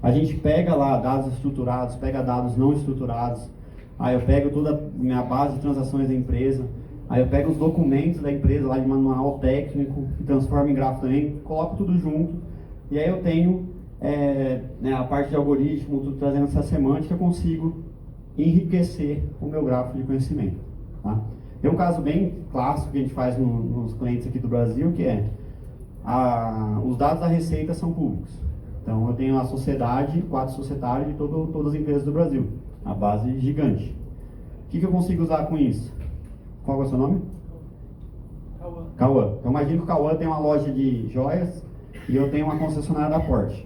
A gente pega lá dados estruturados, pega dados não estruturados, aí eu pego toda a minha base de transações da empresa, aí eu pego os documentos da empresa lá de manual técnico, que transformo em grafo também, coloco tudo junto, e aí eu tenho a parte de algoritmo, tudo trazendo essa semântica, eu consigo enriquecer o meu grafo de conhecimento. Tá? Tem um caso bem clássico que a gente faz nos clientes aqui do Brasil, que os dados da Receita são públicos. Então eu tenho a sociedade, quadro societário de todas as empresas do Brasil, a base gigante. O que eu consigo usar com isso? Qual é o seu nome? Cauã. Então imagina que o Cauã tem uma loja de joias e eu tenho uma concessionária da Porsche.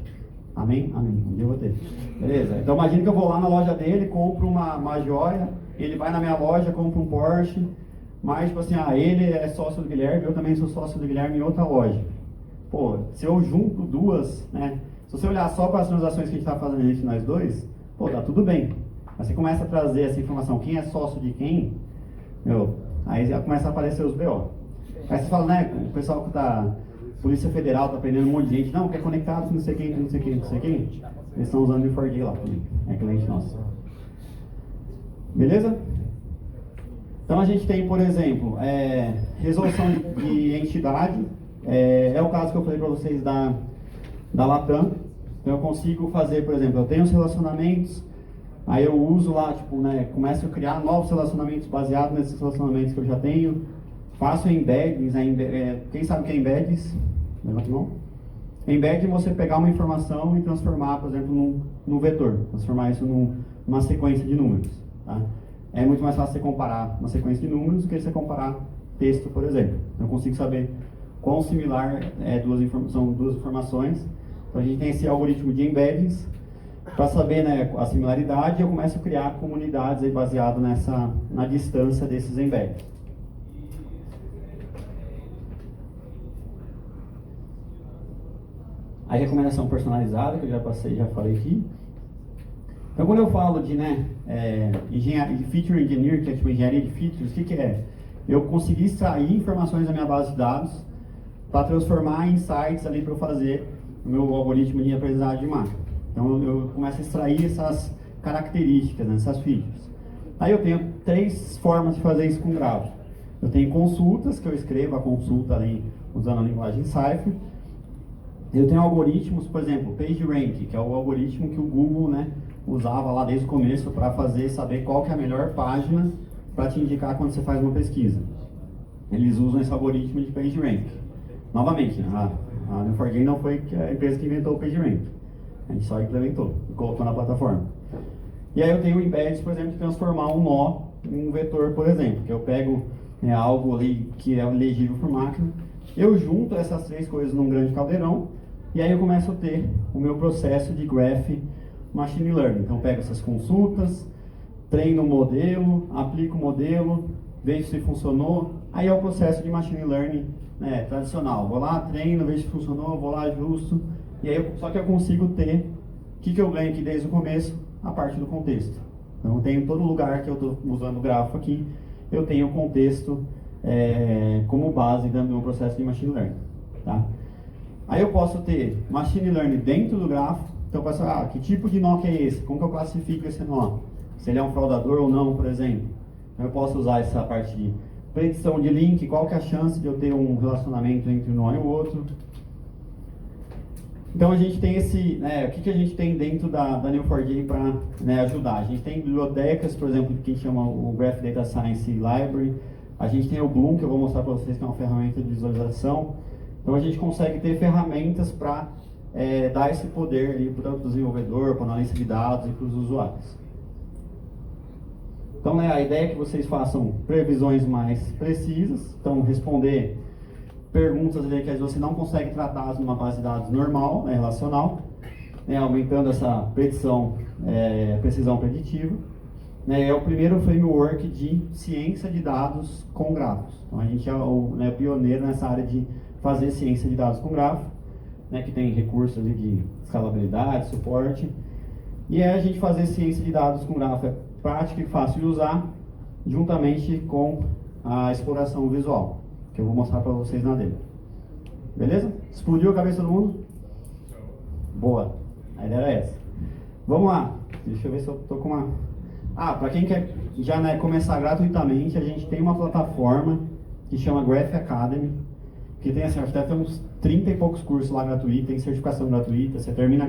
Amém? Amém. Um dia eu vou ter. Beleza? Então imagina que eu vou lá na loja dele, compro uma joia, ele vai na minha loja, compra um Porsche, mas tipo assim, ele é sócio do Guilherme, eu também sou sócio do Guilherme em outra loja. Pô, se eu junto duas, né? Se você olhar só para as transações que a gente está fazendo entre nós dois, pô, tá tudo bem. Mas você começa a trazer essa informação, quem é sócio de quem, aí já começa a aparecer os BO. Aí você fala, né, o pessoal que tá, Polícia Federal tá prendendo um monte de gente, não, que é conectado com não sei quem, não sei quem, não sei quem. Eles estão usando o Neo4j lá comigo, é cliente nosso. Beleza? Então a gente tem, por exemplo, resolução de entidade, é o caso que eu falei para vocês da Latam. Então eu consigo fazer, por exemplo, eu tenho os relacionamentos, aí eu uso lá, tipo, né, começo a criar novos relacionamentos baseados nesses relacionamentos que eu já tenho, faço embeddings, quem sabe o que é embeddings? Levanta a mão. Embed é você pegar uma informação e transformar, por exemplo, num vetor, transformar isso numa sequência de números. Tá? É muito mais fácil você comparar uma sequência de números do que você comparar texto, por exemplo. Então eu consigo saber quão similar são duas informações. Então a gente tem esse algoritmo de embeddings. Para saber, né, a similaridade, eu começo a criar comunidades aí baseado na distância desses embeddings. A recomendação personalizada, que eu já falei aqui. Então, quando eu falo de feature engineer, que é tipo engenharia de features, o que é? Eu consegui extrair informações da minha base de dados para transformar em insights ali para eu fazer o meu algoritmo de aprendizagem de máquina. Então, eu começo a extrair essas características, né, essas features. Aí eu tenho 3 formas de fazer isso com Graph. Eu tenho consultas, que eu escrevo a consulta ali usando a linguagem Cypher. Eu tenho algoritmos, por exemplo, PageRank, que é o algoritmo que o Google, né, usava lá desde o começo para saber qual que é a melhor página para te indicar quando você faz uma pesquisa. Eles usam esse algoritmo de PageRank. Novamente, a Neo4j não foi a empresa que inventou o PageRank. A gente só implementou e colocou na plataforma. E aí eu tenho embeddings, por exemplo, de transformar um nó em um vetor, por exemplo, que eu pego algo ali que é legível por máquina, eu junto essas 3 coisas num grande caldeirão, e aí eu começo a ter o meu processo de Graph Machine Learning. Então eu pego essas consultas, treino o modelo, aplico o modelo, vejo se funcionou, aí é o processo de Machine Learning, né, tradicional. Vou lá, treino, vejo se funcionou, vou lá, ajusto, e aí só que eu consigo ter o que eu ganho aqui desde o começo, a parte do contexto. Então eu tenho todo lugar que eu estou usando o grafo aqui, eu tenho o contexto como base do meu processo de Machine Learning. Tá? Aí eu posso ter Machine Learning dentro do grafo, então eu posso que tipo de nó que é esse? Como que eu classifico esse nó? Se ele é um fraudador ou não, por exemplo. Então eu posso usar essa parte de predição de link, qual que é a chance de eu ter um relacionamento entre um nó e o outro. Então a gente tem o que a gente tem dentro da Neo4j para ajudar? A gente tem bibliotecas, por exemplo, que a gente chama o Graph Data Science Library. A gente tem o Bloom, que eu vou mostrar para vocês, que é uma ferramenta de visualização. Então a gente consegue ter ferramentas para dar esse poder para o desenvolvedor, para o analista de dados e para os usuários. Então a ideia é que vocês façam previsões mais precisas, então responder perguntas ali que às vezes você não consegue tratar numa base de dados normal, relacional, aumentando essa precisão preditiva. É o primeiro framework de ciência de dados com grafos. Então a gente é o pioneiro nessa área de fazer ciência de dados com grafo, que tem recursos ali de escalabilidade, suporte. E a gente fazer ciência de dados com grafo é prático e fácil de usar, juntamente com a exploração visual, que eu vou mostrar para vocês na demo. Beleza? Explodiu a cabeça do mundo? Boa. A ideia era essa. Vamos lá. Deixa eu ver se eu tô com uma... para quem quer já começar gratuitamente, a gente tem uma plataforma que chama Graph Academy, que tem assim, até uns 30 e poucos cursos lá gratuitos, tem certificação gratuita, você termina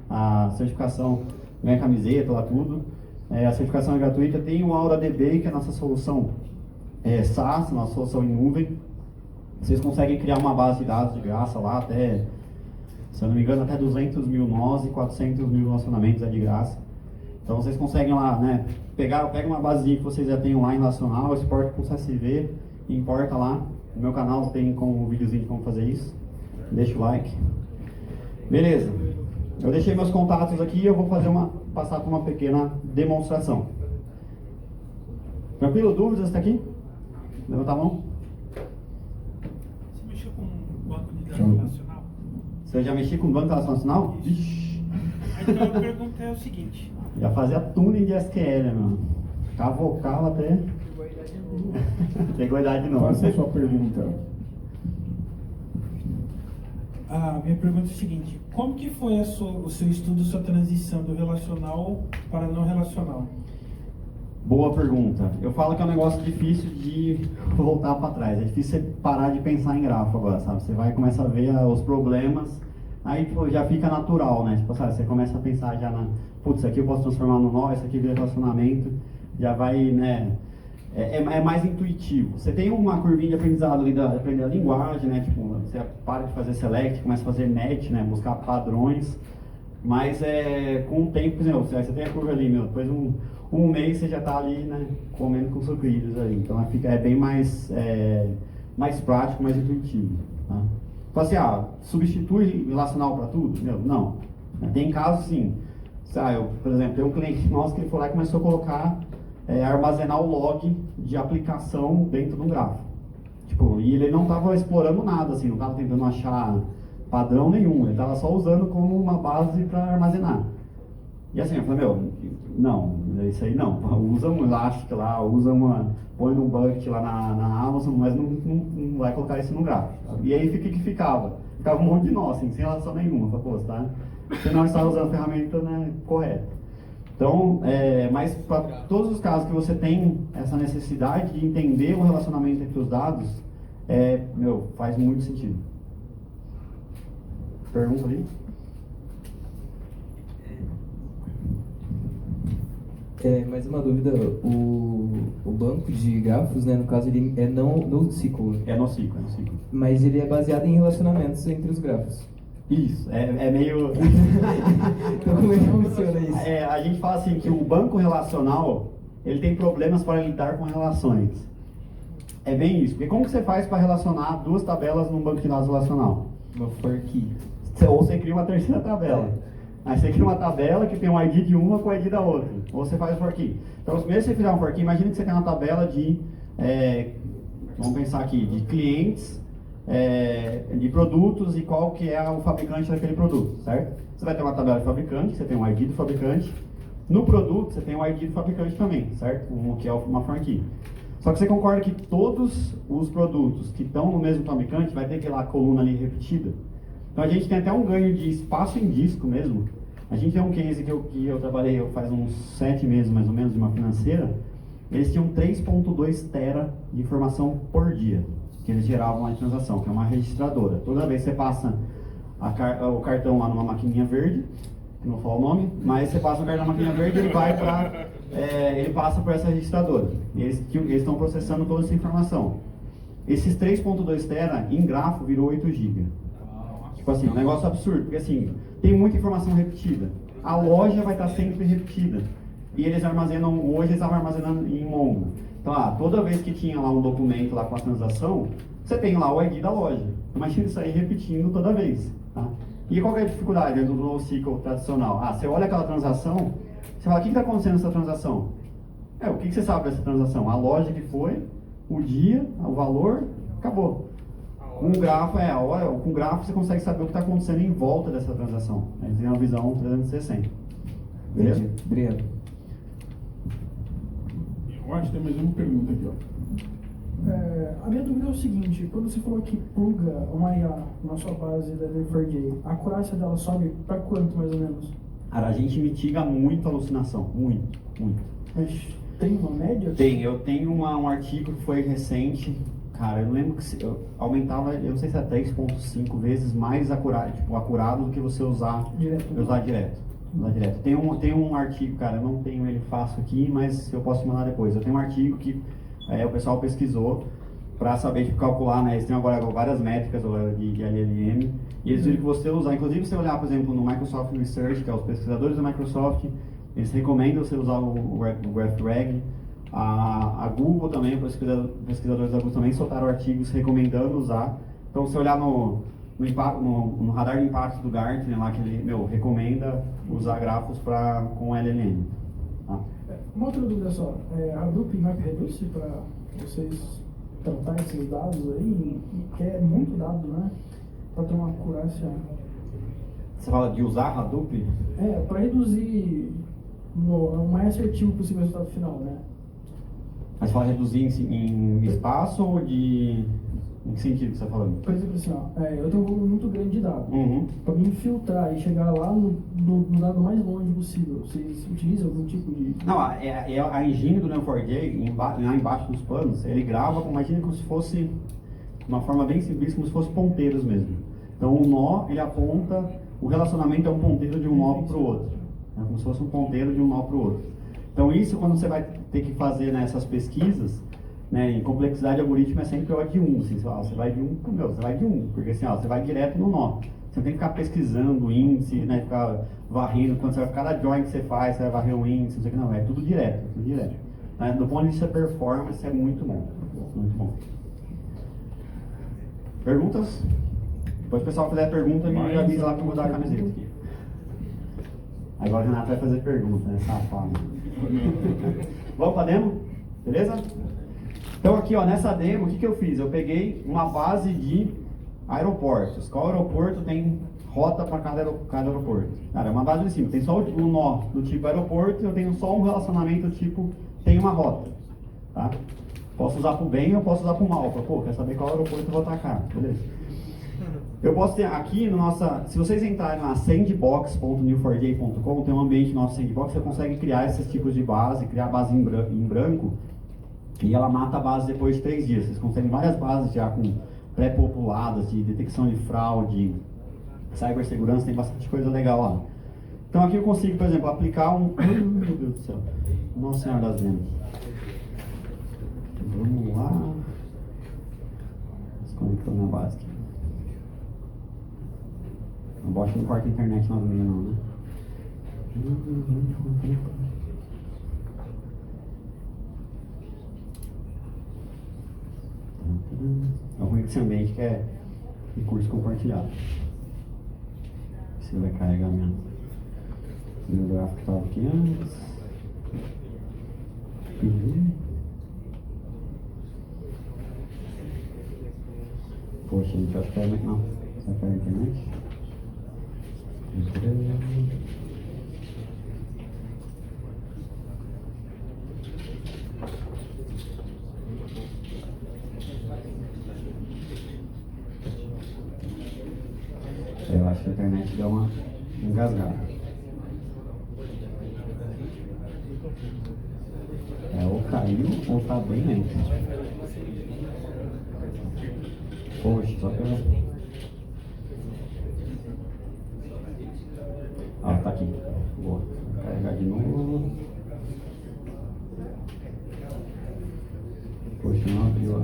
a certificação ganha camiseta lá tudo. A certificação é gratuita, tem o AuraDB, que é a nossa solução SaaS, nossa solução em nuvem. Vocês conseguem criar uma base de dados de graça lá, até, se eu não me engano, até 200 mil nós e 400 mil relacionamentos é de graça. Então vocês conseguem lá, pega uma basezinha que vocês já têm lá em relacional, exporta para o CSV, importa lá, No meu canal tem um videozinho de como fazer isso. Deixa o like. Beleza. Eu deixei meus contatos aqui e eu vou passar por uma pequena demonstração. Tranquilo? Dúvidas até aqui? Levanta a mão. Você mexeu com o banco de dados relacional? Você já mexeu com o banco relacional? Ixi. Então a pergunta é o seguinte. Já fazia tuning de SQL, mano. Cavocava até. Chegou a idade não. Faça a sua pergunta. A minha pergunta é o seguinte. Como que foi o seu estudo, sua transição do relacional para não relacional? Boa pergunta. Eu falo que é um negócio difícil de voltar para trás. É difícil você parar de pensar em grafo agora, sabe? Você vai começar a ver os problemas, aí tipo, já fica natural, né? Tipo, sabe? Você começa a pensar já putz, isso aqui eu posso transformar no nó, isso aqui vira relacionamento, já vai, né? É mais intuitivo. Você tem uma curvinha de aprendizado ali, de aprender a linguagem, né? Tipo, você para de fazer select, começa a fazer match, né? Buscar padrões. Mas com o tempo, por exemplo, você tem a curva ali, depois um mês você já está ali, né? Comendo com sucrilhos ali. Então é bem mais prático, mais intuitivo. Tá? Então assim, substitui relacional para tudo? Não. Tem casos sim. Por exemplo, tem um cliente nosso que ele foi lá e começou a colocar armazenar o log de aplicação dentro do grafo. Tipo, e ele não estava explorando nada, assim, não estava tentando achar padrão nenhum, ele estava só usando como uma base para armazenar. E assim, eu falei, não, isso aí não, usa um Elastic lá, põe num bucket lá na Amazon, mas não vai colocar isso no grafo. E aí ficava um monte de nó, assim, sem relação nenhuma, você não está usando a ferramenta, né, correta. Então, mas para todos os casos que você tem essa necessidade de entender o relacionamento entre os dados, faz muito sentido. Pergunta ali? Mais uma dúvida, o banco de grafos, né, no caso, ele é não NoSQL. É NoSQL. Mas ele é baseado em relacionamentos entre os grafos. Isso, é meio... Então como é que funciona isso? A gente fala assim que o banco relacional, ele tem problemas para lidar com relações. É bem isso, porque como que você faz para relacionar duas tabelas num banco de dados relacional? Uma for key. Ou você cria uma terceira tabela. Aí você cria uma tabela que tem um ID de uma com o ID da outra. Ou você faz o for key. Então, mesmo se você fizer um for key, imagina que você tem uma tabela de, vamos pensar aqui, de clientes, de produtos e qual que é o fabricante daquele produto, certo? Você vai ter uma tabela de fabricante, você tem um ID do fabricante. No produto, você tem o ID do fabricante também, certo? Que é uma for key. Só que você concorda que todos os produtos que estão no mesmo fabricante vai ter aquela coluna ali repetida? Então a gente tem até um ganho de espaço em disco mesmo. A gente tem um case que eu trabalhei faz uns 7 meses mais ou menos, de uma financeira. Eles tinham 3.2 tera de informação por dia que eles geravam na transação, que é uma registradora. Toda vez que você passa o cartão lá numa maquininha verde, que não vou falar o nome, mas você passa o cartão na maquininha verde, ele passa por essa registradora. E eles estão processando toda essa informação. Esses 3.2 tera em grafo virou 8 GB. Tipo assim, um negócio absurdo, porque assim, tem muita informação repetida. A loja vai estar sempre repetida. E hoje eles estavam armazenando em Mongo. Então, toda vez que tinha lá um documento lá com a transação, você tem lá o ID da loja. Imagina isso aí repetindo toda vez. Tá? E qual que é a dificuldade do NoSQL tradicional? Você olha aquela transação, você fala, o que está acontecendo nessa transação? O que você sabe dessa transação? A loja que foi, o dia, o valor, acabou. Com o grafo, com o grafo você consegue saber o que está acontecendo em volta dessa transação. Eles têm uma visão 360. Beleza? Obrigado. Eu acho que tem mais uma pergunta aqui, A minha dúvida é o seguinte, quando você falou que pluga uma IA na sua base da Neo4j, a acurácia dela sobe para quanto mais ou menos? Cara, a gente mitiga muito a alucinação, muito. Mas tem uma média? Tem, eu tenho um artigo que foi recente, cara, eu lembro que eu aumentava, eu não sei se é 3.5 vezes mais acurado do que você usar direto. Tem um artigo, cara, eu não tenho ele fácil aqui, mas eu posso mandar depois. Eu tenho um artigo que o pessoal pesquisou para saber calcular, né? Eles têm agora várias métricas de LLM, e eles viram que você usar, inclusive se você olhar, por exemplo, no Microsoft Research, que é os pesquisadores da Microsoft, eles recomendam você usar o GraphRag. A Google também, pesquisadores da Google também soltaram artigos recomendando usar. Então, se olhar no radar de impacto do Gartner, lá que ele recomenda usar grafos com LLM. Tá? Uma outra dúvida só, a Hadoop MapReduce para vocês tratar esses dados aí, que é muito dado, né? Para ter uma acurácia. Você fala de usar Hadoop? Para reduzir o mais assertivo possível o resultado final, né? Mas você fala reduzir em espaço ou de... Em que sentido que você está falando? Por exemplo, assim, eu tenho um volume muito grande de dados. Uhum. Para me filtrar e chegar lá no dado mais longe possível, vocês utilizam algum tipo de... Não, a engine do Neo4j, lá embaixo dos panos, ele grava, imagina como se fosse, de uma forma bem simples, como se fosse ponteiros mesmo. Então o nó, ele aponta, o relacionamento é um ponteiro de um nó para o outro. É como se fosse um ponteiro de um nó para o outro. Então isso, quando você vai ter que fazer essas pesquisas, em complexidade de algoritmo é sempre O de 1, assim, você vai de 1 para o meu, você vai de 1, porque assim, você vai direto no nó. Você não tem que ficar pesquisando o índice, ficar varrendo, quando você vai, cada join que você faz, você vai varrer o índice, não sei o que, não, é tudo direto, tudo direto. Do ponto de vista performance é muito bom, muito bom. Perguntas? Depois o pessoal fizer pergunta, me avisa lá que eu vou dar a camiseta aqui. Agora o Renato vai fazer pergunta, safado. Vamos para demo? Beleza? Então aqui, nessa demo, o que eu fiz? Eu peguei uma base de aeroportos. Qual aeroporto tem rota para cada aeroporto? Cara, é uma base de cima. Tem só um nó do tipo aeroporto e eu tenho só um relacionamento do tipo tem uma rota. Tá? Posso usar para o bem ou posso usar para o mal. Quer saber qual aeroporto eu vou atacar. Beleza? Eu posso ter aqui no se vocês entrarem na sandbox.neo4j.com, tem um ambiente no nosso sandbox, você consegue criar esses tipos de base, criar base em branco. E ela mata a base depois de 3 dias. Vocês conseguem várias bases já com pré-populadas, de detecção de fraude, cibersegurança, tem bastante coisa legal lá. Então aqui eu consigo, por exemplo, aplicar meu Deus do céu. Nossa Senhora das Vendas. Vamos lá. Desconectando a base aqui. O bot não corta a internet na minha não, né? É o ruim desse ambiente que é recurso compartilhado. Se ele vai carregar mesmo. Meu gráfico estava aqui antes. Poxa, gente, acho que é não. Vai cair a internet? Eu acho que a internet deu uma engasgada. Ou caiu ou tá bem lento. Poxa, só que eu... tá aqui. Boa. Vou carregar de novo. Poxa, não abriu, ó.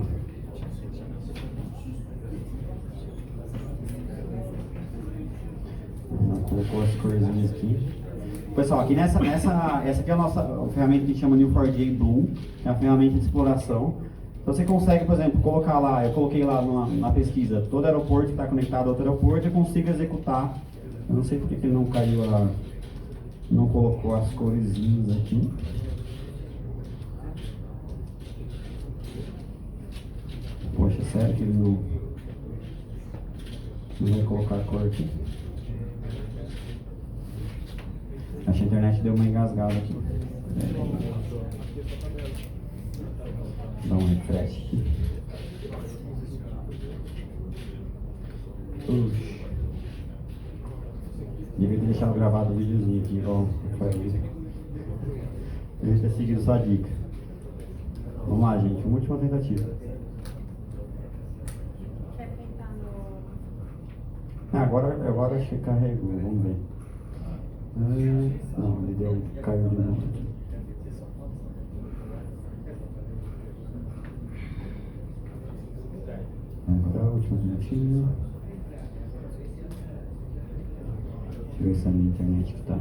Colocou as corzinhas aqui. Pessoal, aqui essa aqui é a nossa ferramenta que a gente chama Neo4j Bloom, é a ferramenta de exploração. Então você consegue, por exemplo, colocar lá, eu coloquei lá na pesquisa, todo aeroporto que está conectado a outro aeroporto, eu consigo executar. Eu não sei porque que ele não caiu não colocou as corzinhas aqui. Poxa, sério que ele não vai colocar a cor aqui? Acho que a internet deu uma engasgada aqui. Dá um refresh aqui. Devia ter deixado gravado o videozinho aqui, igual foi isso. Devia ter seguido sua dica. Vamos lá, gente. Uma última tentativa. Quer tentar no... Agora acho que carregou. Vamos ver. Não, ele caiu de novo. Agora a última tentativa. Deixa eu ver se a minha internet que tá.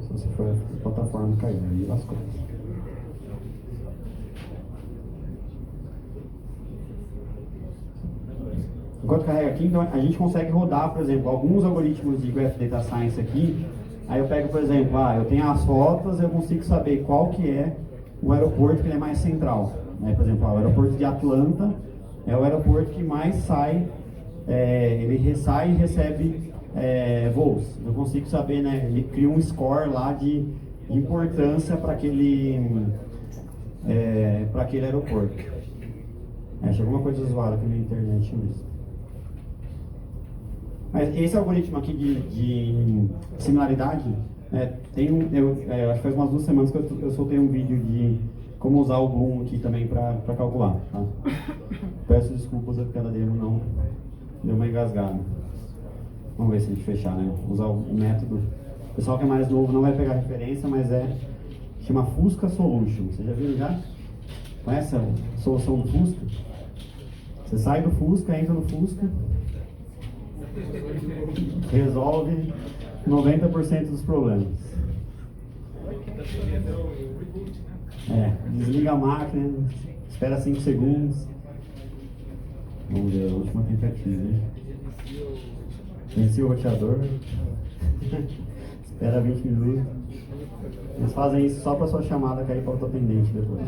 Se você for a plataforma cair, aí lascou. Enquanto carrega aqui, então a gente consegue rodar, por exemplo, alguns algoritmos de Graph Data Science aqui. Aí eu pego, por exemplo, eu tenho as rotas, eu consigo saber qual que é o aeroporto que ele é mais central. Né? Por exemplo, o aeroporto de Atlanta é o aeroporto que mais sai, ele sai e recebe voos. Eu consigo saber, né? Ele cria um score lá de importância para aquele aeroporto. Chegou uma coisa zoada aqui na internet mesmo. Mas esse algoritmo aqui de similaridade, acho que faz umas 2 semanas que eu soltei um vídeo de como usar o Bloom aqui também para calcular. Tá? Peço desculpas porque a demo não deu uma engasgada. Vamos ver se a gente fechar, né? Usar o método. O pessoal que é mais novo não vai pegar referência, mas chama Fusca Solution. Você já viu já? Conhece a solução do Fusca? Você sai do Fusca, entra no Fusca, resolve 90% dos problemas. Desliga a máquina, espera 5 segundos. Vamos ver a última tentativa, hein? Inicia o roteador, espera 20 minutos. Eles fazem isso só para sua chamada cair para o autoatendente depois.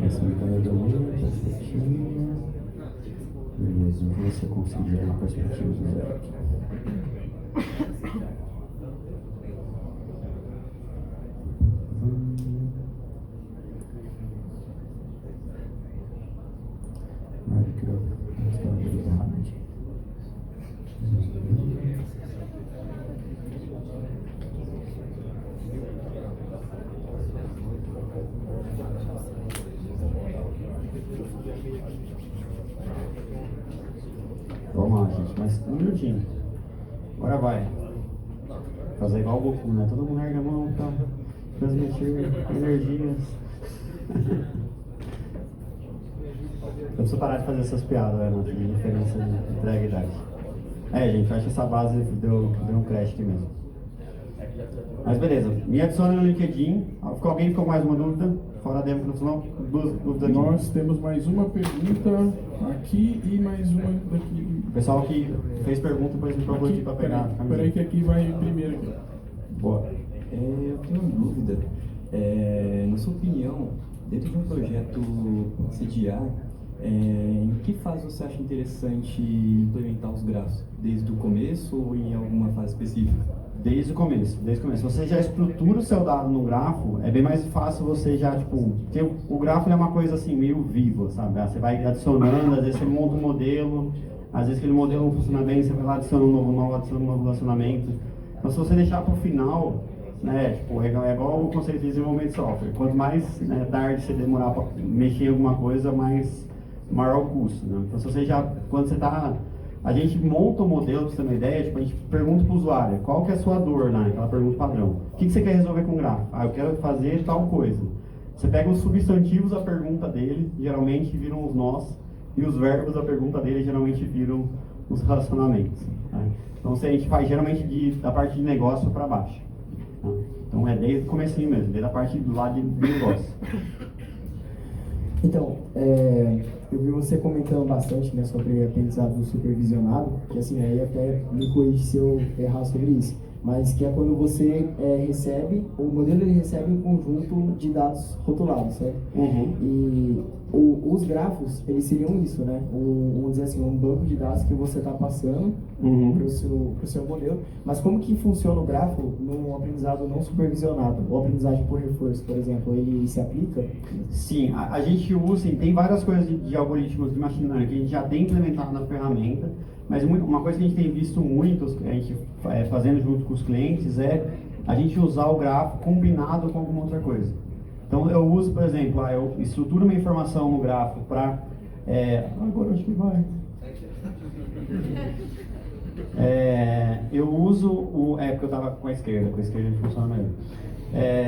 Essa é carregamento, perspectiva. Beleza, eu vou ver se eu consigo gerar a perspectiva do zero aqui. Vamos lá, gente, mais 1 minutinho. Agora vai. Fazer igual o Goku, né? Todo mundo larga a mão pra transmitir energias. Eu preciso parar de fazer essas piadas, né? De diferença de entrega e idade. Gente, acho que essa base deu um crash aqui mesmo. Mas beleza, me adicione no LinkedIn. Alguém ficou com mais uma dúvida? Fora a demo que não, 2 dúvidas aqui. Nós temos mais uma pergunta aqui e mais uma daqui. O pessoal que fez pergunta, depois me procura aqui para pegar. Peraí que aqui vai primeiro aqui. Boa. Eu tenho uma dúvida. Na sua opinião, dentro de um projeto CDA, em que fase você acha interessante implementar os grafos? Desde o começo ou em alguma fase específica? Desde o começo. Se você já estrutura o seu dado no grafo, é bem mais fácil você já, porque o grafo é uma coisa assim, meio viva, sabe? Você vai adicionando, às vezes você monta um modelo, às vezes aquele modelo não funciona bem, você vai lá adicionando um novo, adicionando um novo relacionamento. Então, se você deixar para o final, né, é igual o conceito de desenvolvimento de software. Quanto mais tarde você demorar para mexer em alguma coisa, maior o custo, né? Então, se você quando você está... A gente monta o modelo, para você ter uma ideia, a gente pergunta para o usuário, qual que é a sua dor, né? Aquela pergunta padrão. O que você quer resolver com o grafo? Eu quero fazer tal coisa. Você pega os substantivos da pergunta dele, geralmente viram os nós, e os verbos da pergunta dele geralmente viram os relacionamentos. Né? Então, a gente faz geralmente da parte de negócio para baixo. Né? Então, desde o comecinho mesmo, desde a parte do lado de negócio. Então, eu vi você comentando bastante, né, sobre aprendizado supervisionado, que assim, aí até me corrige se eu errar sobre isso, mas que é quando você recebe, o modelo ele recebe um conjunto de dados rotulados, certo? Uhum. E os grafos, eles seriam isso, né? Vamos dizer assim, um banco de dados que você está passando para o seu modelo. Mas como que funciona o grafo num aprendizado não supervisionado? Ou aprendizagem por reforço, por exemplo, ele se aplica? Sim, a gente usa, tem várias coisas de algoritmos de machine learning que a gente já tem implementado na ferramenta, mas uma coisa que a gente tem visto muito, a gente fazendo junto com os clientes, é a gente usar o grafo combinado com alguma outra coisa. Então eu uso, por exemplo, eu estruturo uma informação no grafo para... agora acho que vai. Eu uso porque eu estava com a esquerda ele funciona melhor.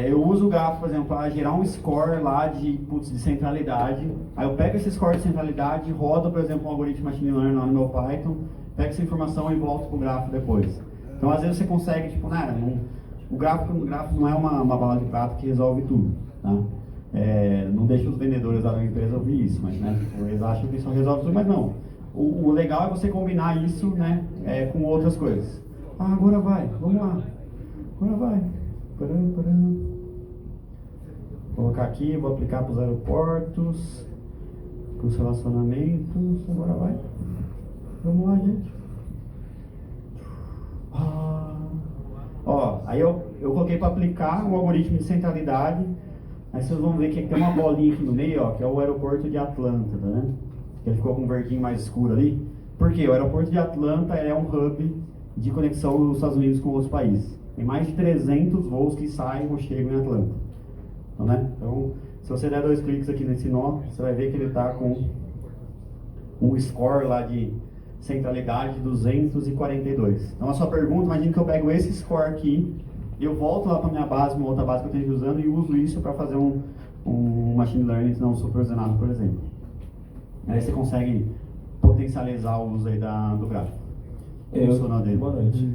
Eu uso o grafo, por exemplo, para gerar um score lá de centralidade. Aí eu pego esse score de centralidade, rodo, por exemplo, um algoritmo machine learning lá no meu Python, pego essa informação e volto para o grafo depois. Então, às vezes você consegue, tipo, o gráfico não é uma bala de prata que resolve tudo, tá? Não deixa os vendedores da empresa ouvir isso, mas eles acham que isso resolve tudo, mas não. O legal é você combinar isso, né, com outras coisas. Agora vai, vamos lá. Agora vai. Vou colocar aqui, vou aplicar para os aeroportos, para os relacionamentos. Agora vai. Vamos lá, gente. Aí eu coloquei para aplicar um algoritmo de centralidade. Aí vocês vão ver que tem uma bolinha aqui no meio, ó, que é o aeroporto de Atlanta, tá vendo? Ele ficou com um verdinho mais escuro ali. Por quê? O aeroporto de Atlanta é um hub de conexão dos Estados Unidos com outros países. Tem mais de 300 voos que saem ou chegam em Atlanta. Então, se você der 2 cliques aqui nesse nó, você vai ver que ele está com um score lá de centralidade de 242. Então, a sua pergunta, imagina que eu pego esse score aqui, eu volto lá para minha base, uma outra base que eu esteja usando, e uso isso para fazer um machine learning não supervisionado, por exemplo. Aí você consegue potencializar o uso aí do gráfico. Boa noite.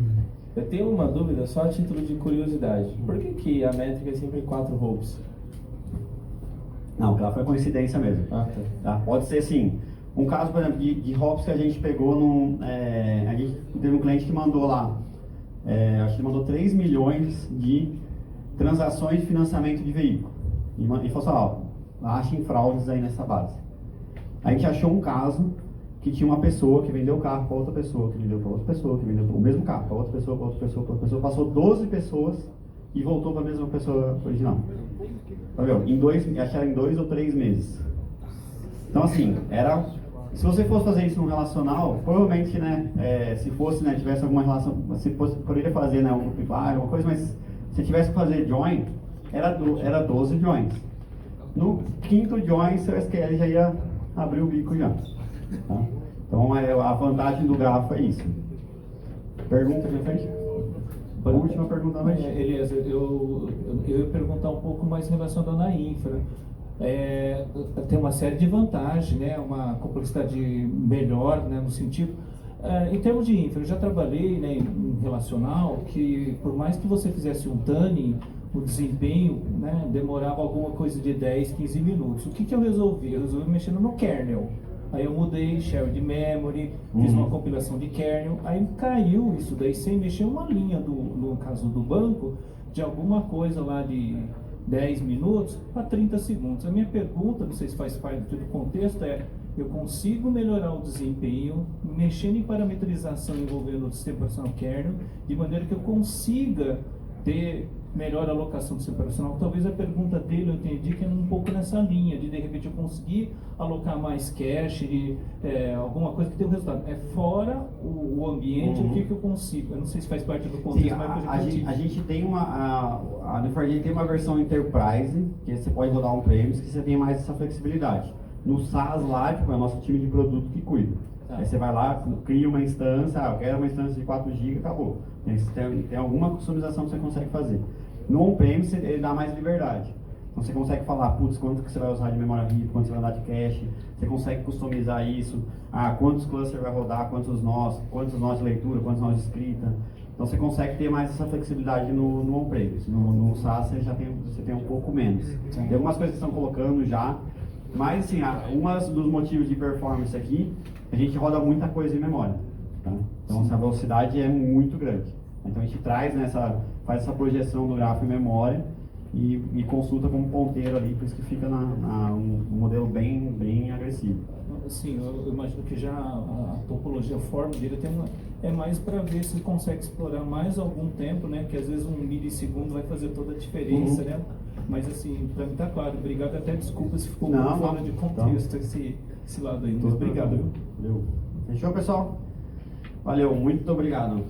Eu tenho uma dúvida, só a título de curiosidade. Por que a métrica é sempre 4 hopes? Não, o gráfico é coincidência mesmo. Tá? Pode ser assim. Um caso, por exemplo, de hops que a gente pegou a gente teve um cliente que mandou lá, acho que ele mandou 3 milhões de transações de financiamento de veículo. E falou assim, achem fraudes aí nessa base. A gente achou um caso que tinha uma pessoa que vendeu o carro para outra pessoa, que vendeu para outra pessoa, que vendeu o mesmo carro para outra pessoa, para outra pessoa, para outra pessoa, passou 12 pessoas e voltou para a mesma pessoa original. Tá vendo? Acho que era em 2 ou 3 meses. Então assim, se você fosse fazer isso num relacional, provavelmente, se fosse, tivesse alguma relação, você poderia fazer, um primário, alguma coisa, mas se tivesse que fazer join, era 12 joins. No 5º join, seu SQL já ia abrir o bico já. Tá? Então, a vantagem do grafo é isso. Pergunta aqui na frente? A última pergunta na frente. Eliezer, eu ia perguntar um pouco mais relacionado à infra. Tem uma série de vantagens, uma complexidade melhor, no sentido... em termos de infra, eu já trabalhei em relacional que, por mais que você fizesse um tuning, o desempenho demorava alguma coisa de 10, 15 minutos. O que eu resolvi? Eu resolvi mexendo no kernel. Aí eu mudei shared memory, fiz uma compilação de kernel, aí caiu isso daí sem mexer uma linha, no caso do banco, de alguma coisa lá de 10 minutos para 30 segundos. A minha pergunta, não sei se faz parte do contexto, eu consigo melhorar o desempenho mexendo em parametrização envolvendo o sistema operacional kernel, de maneira que eu consiga ter melhor alocação do sistema operacional. Talvez a pergunta dele, eu entendi que é um pouco nessa linha, de repente eu conseguir alocar mais cache, alguma coisa que tenha um resultado. Fora o ambiente, o que eu consigo? Eu não sei se faz parte do contexto, sim, mas a gente tem a Neo4j tem uma versão Enterprise, que você pode rodar on-premise, que você tem mais essa flexibilidade. No SaaS lá, é o nosso time de produto que cuida. Tá. Aí você vai lá, cria uma instância, eu quero uma instância de 4 GB, acabou. Tem alguma customização que você consegue fazer. No on-premise, ele dá mais liberdade. Então você consegue falar, putz, quanto que você vai usar de memória RAM, quanto você vai dar de cache, você consegue customizar isso, quantos clusters vai rodar, quantos nós de leitura, quantos nós de escrita. Então você consegue ter mais essa flexibilidade no on-premise. No SaaS você tem um pouco menos. Tem algumas coisas que estão colocando já, mas assim, um dos motivos de performance aqui, a gente roda muita coisa em memória. Tá? Então essa velocidade é muito grande. Então a gente faz essa projeção do grafo em memória e consulta como ponteiro ali, por isso que fica um modelo bem agressivo. Sim, eu imagino que já a topologia, a forma dele é mais para ver se consegue explorar mais algum tempo, que às vezes 1 milissegundo vai fazer toda a diferença, Mas assim, para mim tá claro. Obrigado, até desculpa se ficou fora de contexto esse lado aí. Muito obrigado. Fechou, pessoal? Valeu, muito obrigado.